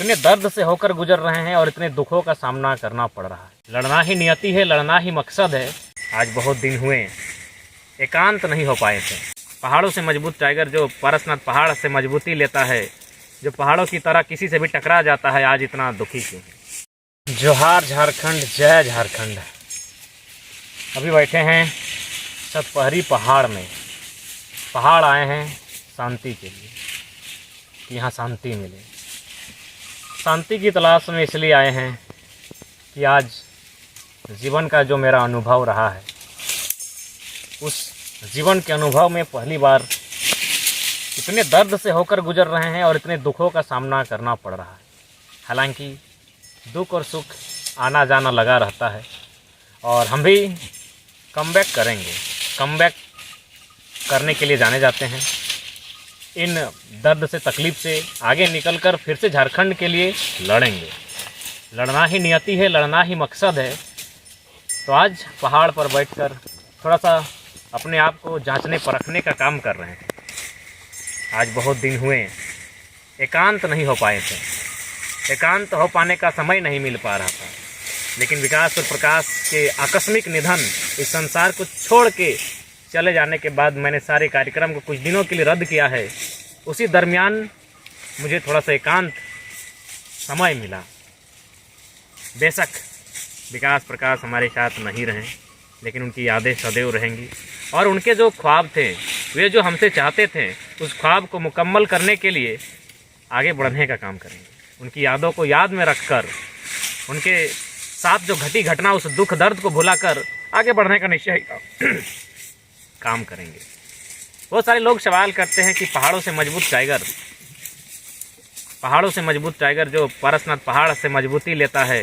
इतने दर्द से होकर गुजर रहे हैं और इतने दुखों का सामना करना पड़ रहा है। लड़ना ही नियति है, लड़ना ही मकसद है। आज बहुत दिन हुए एकांत नहीं हो पाए थे। पहाड़ों से मजबूत टाइगर जो पारसनाथ पहाड़ से मजबूती लेता है, जो पहाड़ों की तरह किसी से भी टकरा जाता है, आज इतना दुखी क्यों है। जोहार झारखंड, जय झारखंड। अभी बैठे हैं सतपहरी पहाड़ में। पहाड़ आए हैं शांति के लिए कि यहाँ शांति मिले। शांति की तलाश में इसलिए आए हैं कि आज जीवन का जो मेरा अनुभव रहा है, उस जीवन के अनुभव में पहली बार इतने दर्द से होकर गुजर रहे हैं और इतने दुखों का सामना करना पड़ रहा है। हालांकि दुख और सुख आना जाना लगा रहता है और हम भी कमबैक करेंगे। कमबैक करने के लिए जाने जाते हैं। इन दर्द से, तकलीफ़ से आगे निकलकर फिर से झारखंड के लिए लड़ेंगे। लड़ना ही नियति है, लड़ना ही मकसद है। तो आज पहाड़ पर बैठकर थोड़ा सा अपने आप को जांचने परखने का काम कर रहे हैं। आज बहुत दिन हुए एकांत नहीं हो पाए थे। एकांत हो पाने का समय नहीं मिल पा रहा था, लेकिन विकास और प्रकाश के आकस्मिक निधन इस संसार को छोड़ के चले जाने के बाद मैंने सारे कार्यक्रम को कुछ दिनों के लिए रद्द किया है। उसी दरमियान मुझे थोड़ा सा एकांत समय मिला। बेशक विकास प्रकाश हमारे साथ नहीं रहें, लेकिन उनकी यादें सदैव रहेंगी और उनके जो ख्वाब थे, वे जो हमसे चाहते थे, उस ख्वाब को मुकम्मल करने के लिए आगे बढ़ने का काम करेंगे। उनकी यादों को याद में रखकर, उनके साथ जो घटी घटना, उस दुख दर्द को भुलाकर आगे बढ़ने का निश्चय काम करेंगे। बहुत सारे लोग सवाल करते हैं कि पहाड़ों से मजबूत टाइगर जो पारसनाथ पहाड़ से मजबूती लेता है,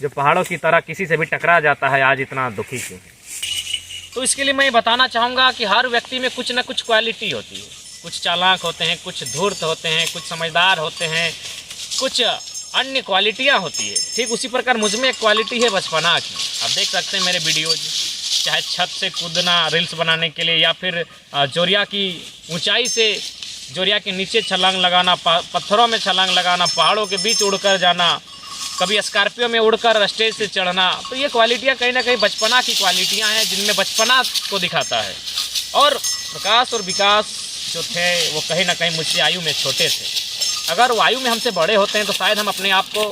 जो पहाड़ों की तरह किसी से भी टकरा जाता है, आज इतना दुखी क्यों है। तो इसके लिए मैं बताना चाहूँगा कि हर व्यक्ति में कुछ न कुछ क्वालिटी होती है। कुछ चालाक होते हैं, कुछ धूर्त होते हैं, कुछ समझदार होते हैं, कुछ अन्य क्वालिटियाँ होती है। ठीक उसी प्रकार मुझ में एक क्वालिटी है बचपना की। आप देख सकते हैं मेरे वीडियोज, चाहे छत से कूदना रील्स बनाने के लिए, या फिर जोरिया की ऊंचाई से जोरिया के नीचे छलांग लगाना, पत्थरों में छलांग लगाना, पहाड़ों के बीच उड़कर जाना, कभी स्कॉर्पियो में उड़कर स्टेज से चढ़ना। तो ये क्वालिटियाँ कहीं ना कहीं बचपना की क्वालिटियाँ हैं, जिनमें बचपना को दिखाता है। और प्रकाश और विकास जो थे वो कहीं ना कहीं मुझसे आयु में छोटे थे। अगर वो आयु में हमसे बड़े होते हैं तो शायद हम अपने आप को,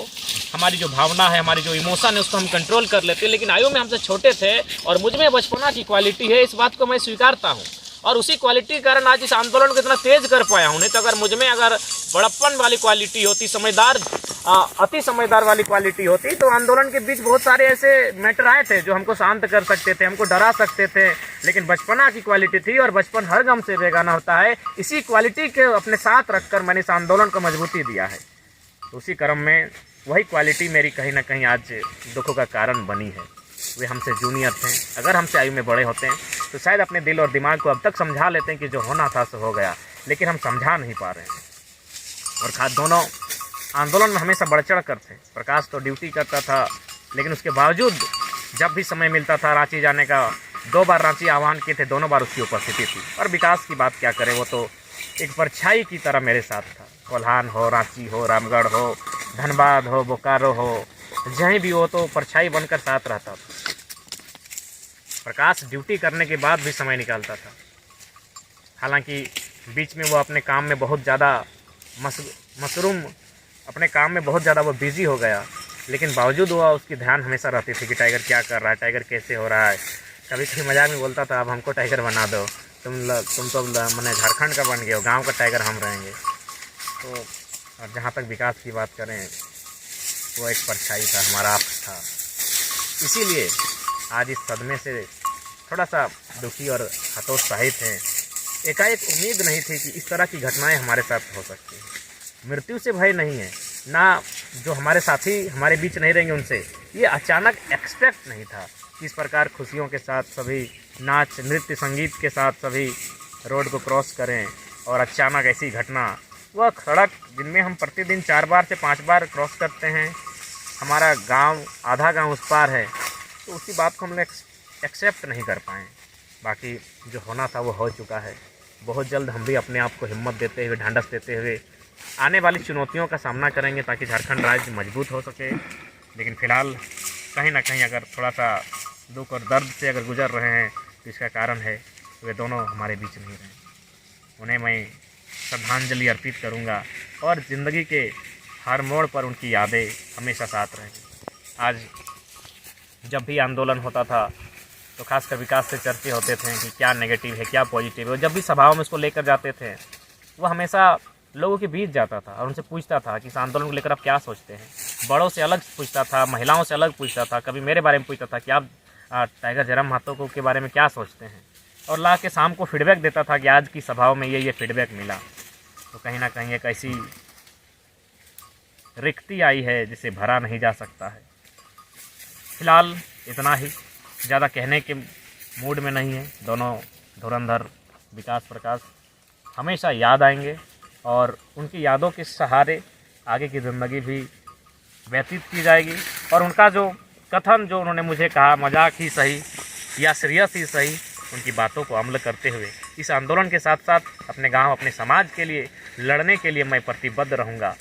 हमारी जो भावना है, हमारी जो इमोशन है, उसको हम कंट्रोल कर लेते हैं। लेकिन आयु में हमसे छोटे थे और मुझ में बचपना की क्वालिटी है, इस बात को मैं स्वीकारता हूँ। और उसी क्वालिटी के कारण आज इस आंदोलन को इतना तेज कर पाया हूँ। नहीं तो अगर मुझ में अगर बड़प्पन वाली क्वालिटी होती, समझदार, अति समझदार वाली क्वालिटी होती, तो आंदोलन के बीच बहुत सारे ऐसे मैटर आए थे जो हमको शांत कर सकते थे, हमको डरा सकते थे। लेकिन बचपना की क्वालिटी थी और बचपन हर गम से बेगाना होता है। इसी क्वालिटी के अपने साथ रखकर मैंने इस आंदोलन को मजबूती दिया है। तो उसी क्रम में वही क्वालिटी मेरी कहीं ना कहीं आज दुखों का कारण बनी है। वे हमसे जूनियर थे। अगर हमसे आयु में बड़े होते हैं तो शायद अपने दिल और दिमाग को अब तक समझा लेते हैं कि जो होना था सो हो गया, लेकिन हम समझा नहीं पा रहे हैं। और दोनों आंदोलन में हमेशा बढ़ चढ़ कर थे। प्रकाश तो ड्यूटी करता था, लेकिन उसके बावजूद जब भी समय मिलता था रांची जाने का, 2 बार रांची आह्वान किए थे, दोनों बार उसकी उपस्थिति थी। और विकास की बात क्या करें, वो तो एक परछाई की तरह मेरे साथ था। कोल्हान हो, रांची हो, रामगढ़ हो, धनबाद हो, बोकारो हो, जहीं भी हो तो परछाई बनकर साथ रहता था। प्रकाश ड्यूटी करने के बाद भी समय निकालता था। हालांकि बीच में वो अपने काम में बहुत ज़्यादा मसरूम, अपने काम में बहुत ज़्यादा वो बिज़ी हो गया, लेकिन बावजूद वो उसकी ध्यान हमेशा रहती थी कि टाइगर क्या कर रहा है, टाइगर कैसे हो रहा है। कभी कभी मजाक में बोलता था, अब हमको टाइगर बना दो, तुम तो मैंने झारखंड का बन गए हो, गाँव का टाइगर हम रहेंगे। तो और जहाँ तक विकास की बात करें, वो एक परछाई था, हमारा आप था। इसीलिए आज इस सदमे से थोड़ा सा दुखी और हतोत्साहित हैं। एकाएक उम्मीद नहीं थी कि इस तरह की घटनाएं हमारे साथ हो सकती हैं। मृत्यु से भय नहीं है, ना जो हमारे साथी हमारे बीच नहीं रहेंगे उनसे। ये अचानक एक्सपेक्ट नहीं था कि इस प्रकार खुशियों के साथ सभी नाच, नृत्य, संगीत के साथ सभी रोड को क्रॉस करें और अचानक ऐसी घटना। वह सड़क जिनमें हम प्रतिदिन 4 बार से 5 बार क्रॉस करते हैं, हमारा गांव, आधा गांव उस पार है, तो उसी बात को हम लोग एक्सेप्ट नहीं कर पाए। बाकी जो होना था वो हो चुका है। बहुत जल्द हम भी अपने आप को हिम्मत देते हुए, ढांढस देते हुए आने वाली चुनौतियों का सामना करेंगे ताकि झारखंड राज्य मजबूत हो सके। लेकिन फ़िलहाल कहीं ना कहीं अगर थोड़ा सा दुख और दर्द से अगर गुजर रहे हैं तो इसका कारण है वे दोनों हमारे बीच नहीं रहे। उन्हें मैं श्रद्धांजलि अर्पित करूंगा और ज़िंदगी के हर मोड़ पर उनकी यादें हमेशा साथ रहेंगी। आज जब भी आंदोलन होता था तो खासकर विकास से चर्चे होते थे कि क्या नेगेटिव है क्या पॉजिटिव है, और जब भी सभाओं में उसको लेकर जाते थे वो हमेशा लोगों के बीच जाता था और उनसे पूछता था कि इस आंदोलन को लेकर आप क्या सोचते हैं। बड़ों से अलग पूछता था, महिलाओं से अलग पूछता था, कभी मेरे बारे में पूछता था कि आप टाइगर जयराम महतो को के बारे में क्या सोचते हैं, और ला के शाम को फीडबैक देता था कि आज की सभाओं में ये फीडबैक मिला। तो कहीं ना कहीं एक ऐसी रिक्ति आई है जिसे भरा नहीं जा सकता है। फिलहाल इतना ही, ज़्यादा कहने के मूड में नहीं है। दोनों धुरंधर विकास प्रकाश हमेशा याद आएंगे और उनकी यादों के सहारे आगे की ज़िंदगी भी व्यतीत की जाएगी। और उनका जो कथन जो उन्होंने मुझे कहा, मजाक ही सही या सीरियस ही सही, उनकी बातों को अमल करते हुए इस आंदोलन के साथ साथ अपने गांव, अपने समाज के लिए लड़ने के लिए मैं प्रतिबद्ध रहूँगा।